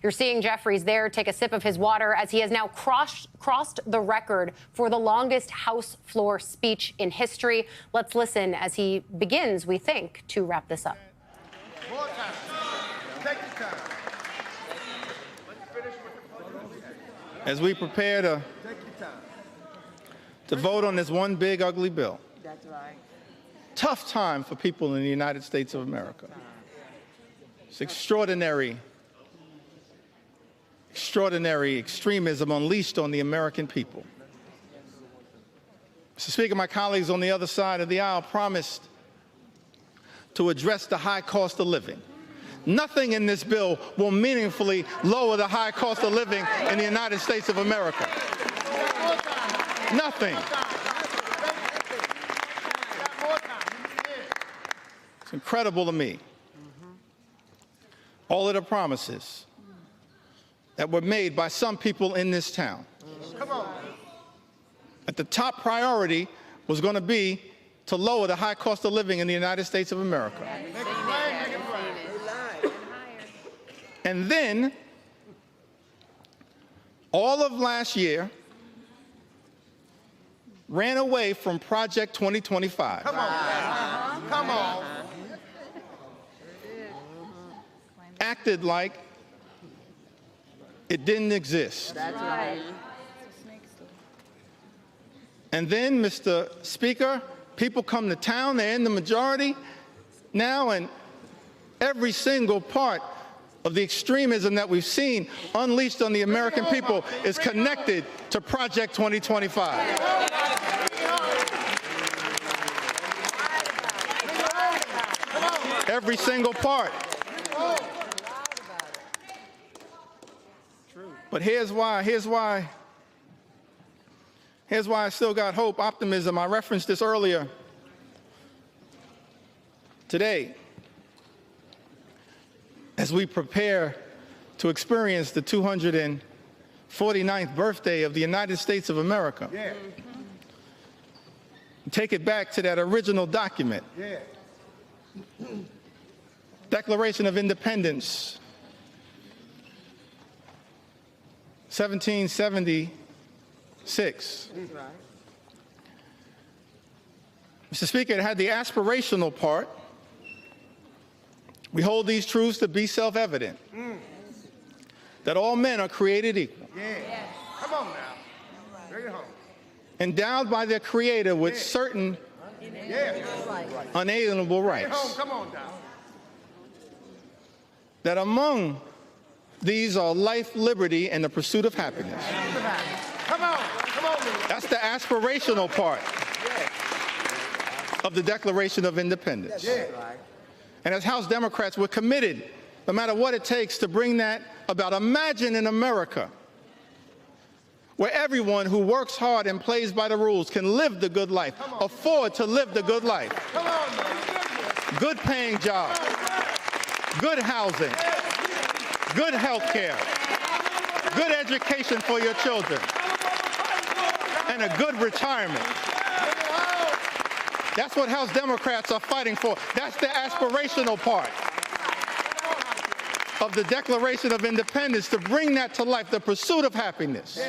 You're seeing Jeffries there take a sip of his water as he has now crossed the record for the longest House floor speech in history. Let's listen as he begins, we think, to wrap this up. More time. Take your time. As we prepare to vote on this one big, ugly bill. That's right. Tough time for people in the United States of America. It's extraordinary extremism unleashed on the American people. Mr. Speaker, my colleagues on the other side of the aisle promised to address the high cost of living. Nothing in this bill will meaningfully lower the high cost of living in the United States of America. Nothing. It's incredible to me. All of the promises that were made by some people in this town. That the top priority was going to be to lower the high cost of living in the United States of America. And then, all of last year, ran away from Project 2025. Come on. Come on. Acted like it didn't exist. That's right. And then, Mr. Speaker, people come to town, they're in the majority now, and every single part of the extremism that we've seen unleashed on the American people is connected to Project 2025. Every single part. But here's why I still got hope, optimism. I referenced this earlier today. As we prepare to experience the 249th birthday of the United States of America. Yeah. Take it back to that original document. Yeah. Declaration of Independence, 1776. That's right. Mr. Speaker, it had the aspirational part. We hold these truths to be self-evident, that all men are created equal, Yeah. Come on now. Bring it home. endowed by their Creator with certain unalienable Bring it home. rights, Come on now. that among these are life, liberty, and the pursuit of happiness. Come on. Come on, man. That's the aspirational part of the Declaration of Independence. Yeah. And as House Democrats, we're committed, no matter what it takes, to bring that about. Imagine in America where everyone who works hard and plays by the rules can live the good life, afford to live the good life. Come on, man. Good paying jobs, good housing, good health care, good education for your children, and a good retirement. That's what House Democrats are fighting for. That's the aspirational part of the Declaration of Independence, to bring that to life, the pursuit of happiness.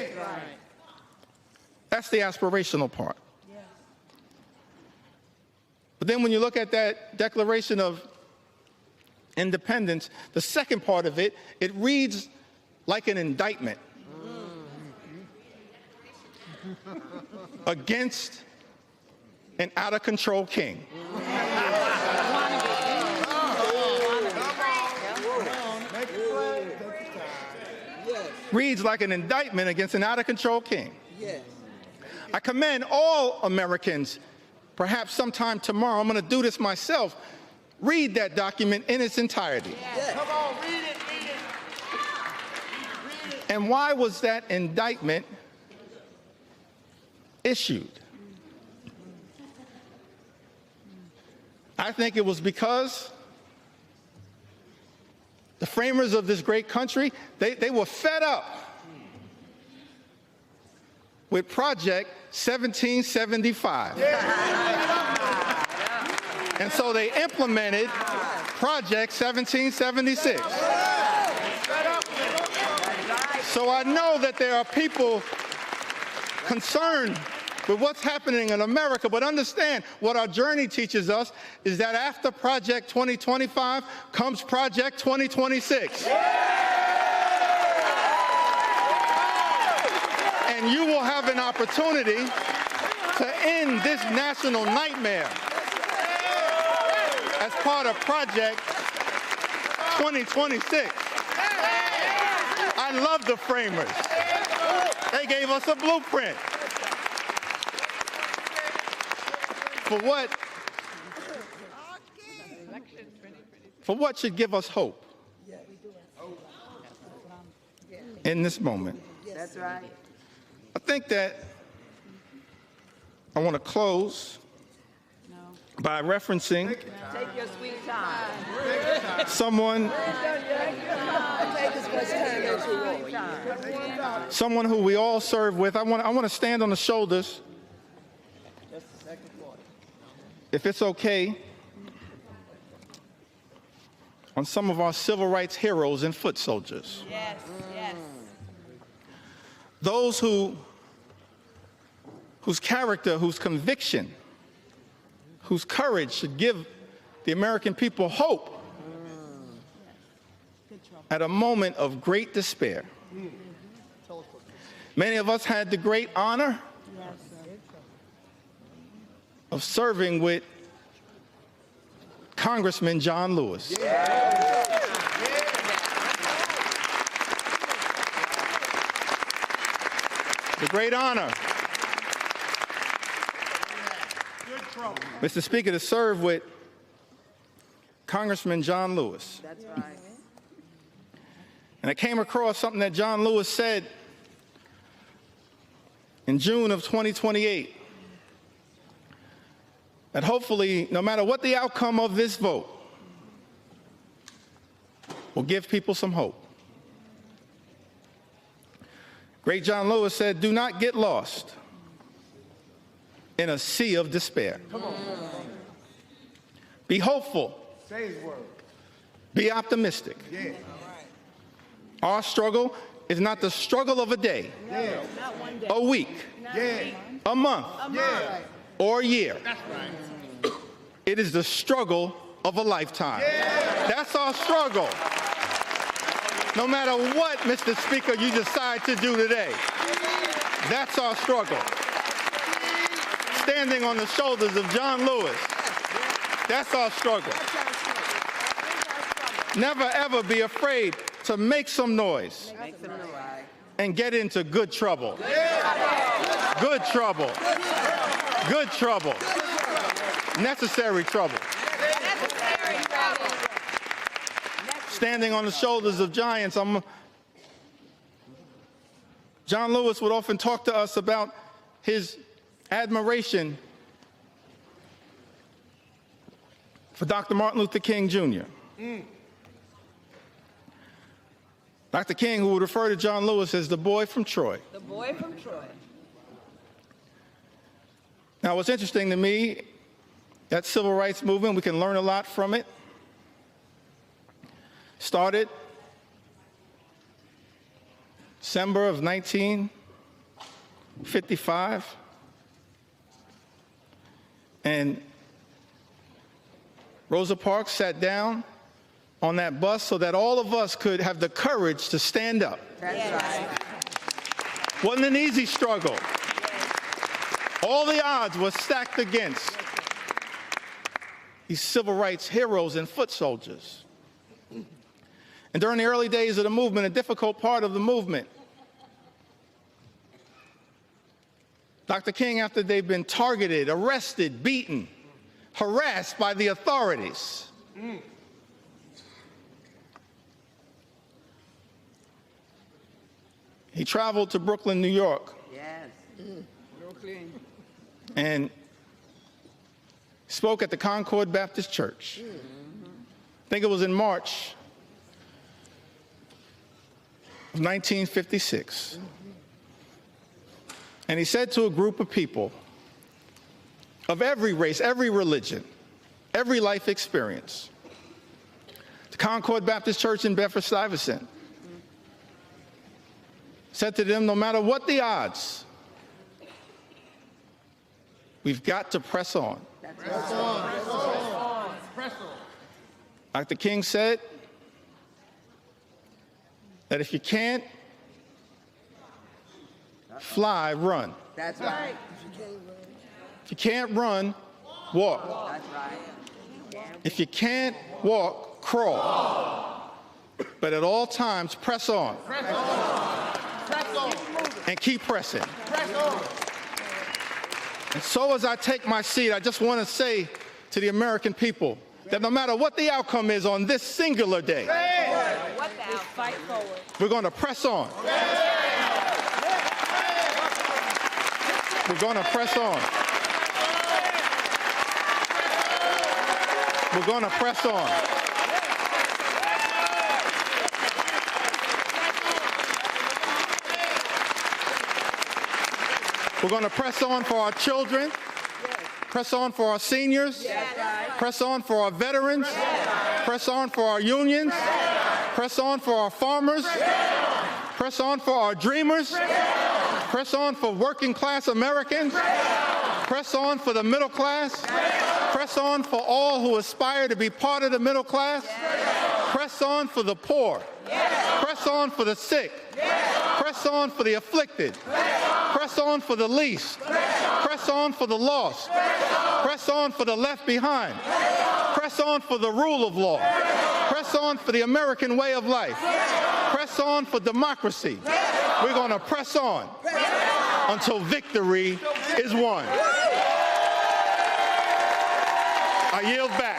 That's the aspirational part. But then when you look at that Declaration of Independence, the second part of it, it reads like an indictment against an out-of-control king. Reads like an indictment against an out-of-control king. I commend all Americans, perhaps sometime tomorrow, I'm going to do this myself, read that document in its entirety. Come on, read it, read it. Read it. And why was that indictment issued? I think it was because the framers of this great country, they were fed up with Project 1775. And so they implemented Project 1776. So I know that there are people concerned with what's happening in America, but understand what our journey teaches us is that after Project 2025 comes Project 2026. And you will have an opportunity to end this national nightmare as part of Project 2026. I love the framers. They gave us a blueprint for what should give us hope in this moment. That's right. I think that I want to close by referencing Take your sweet time. someone who we all serve with. I want to stand on the shoulders, if it's okay, on some of our civil rights heroes and foot soldiers. Yes, yes. Those whose character, whose conviction, whose courage should give the American people hope at a moment of great despair. Many of us had the great honor of serving with Congressman John Lewis. The great honor, Mr. Speaker, to serve with Congressman John Lewis. That's right. And I came across something that John Lewis said in June of 2028, that hopefully, no matter what the outcome of this vote, will give people some hope. Great John Lewis said, "Do not get lost in a sea of despair. Be hopeful. Say his word. Be optimistic. Yeah. Our struggle is not the struggle of a day, Yeah. a week, Yeah. a month, Yeah. or a year. That's right. It is the struggle of a lifetime. That's our struggle. No matter what, Mr. Speaker, you decide to do today, that's our struggle. Standing on the shoulders of John Lewis, that's our struggle. Never, ever be afraid to make some noise and get into good trouble. Good trouble. Good trouble. Necessary trouble. Standing on the shoulders of giants. John Lewis would often talk to us about his admiration for Dr. Martin Luther King, Jr. Dr. King, who would refer to John Lewis as the boy from Troy. The boy from Troy. Now, what's interesting to me, that civil rights movement, we can learn a lot from it. Started December of 1955. And Rosa Parks sat down on that bus so that all of us could have the courage to stand up. That's right. Wasn't an easy struggle. All the odds were stacked against these civil rights heroes and foot soldiers. And during the early days of the movement, a difficult part of the movement, Dr. King, after they've been targeted, arrested, beaten, harassed by the authorities, he traveled to Brooklyn, New York, Yes. Brooklyn. and spoke at the Concord Baptist Church. I think it was in March of 1956. And he said to a group of people of every race, every religion, every life experience, the Concord Baptist Church in Bedford-Stuyvesant, said to them, no matter what the odds, we've got to press on. Dr. King said that if you can't fly, run. That's right. If you can't run, walk. That's right. If you can't walk, crawl. But at all times, press on. And keep pressing. And so as I take my seat, I just want to say to the American people that no matter what the outcome is on this singular day, Fight forward. we're going to press on. We're going to press on. We're going to press on. We're going to press on for our children, press on for our seniors, press on for our veterans, press on for our unions, press on for our farmers, press on for our dreamers, press on for working class Americans, press on for the middle class, press on for all who aspire to be part of the middle class, press on for the poor, press on for the sick, press on for the afflicted, press on for the least, press on for the lost, press on for the left behind, press on for the rule of law, press on for the American way of life, press on for democracy. We're going to press on until victory is won. I yield back.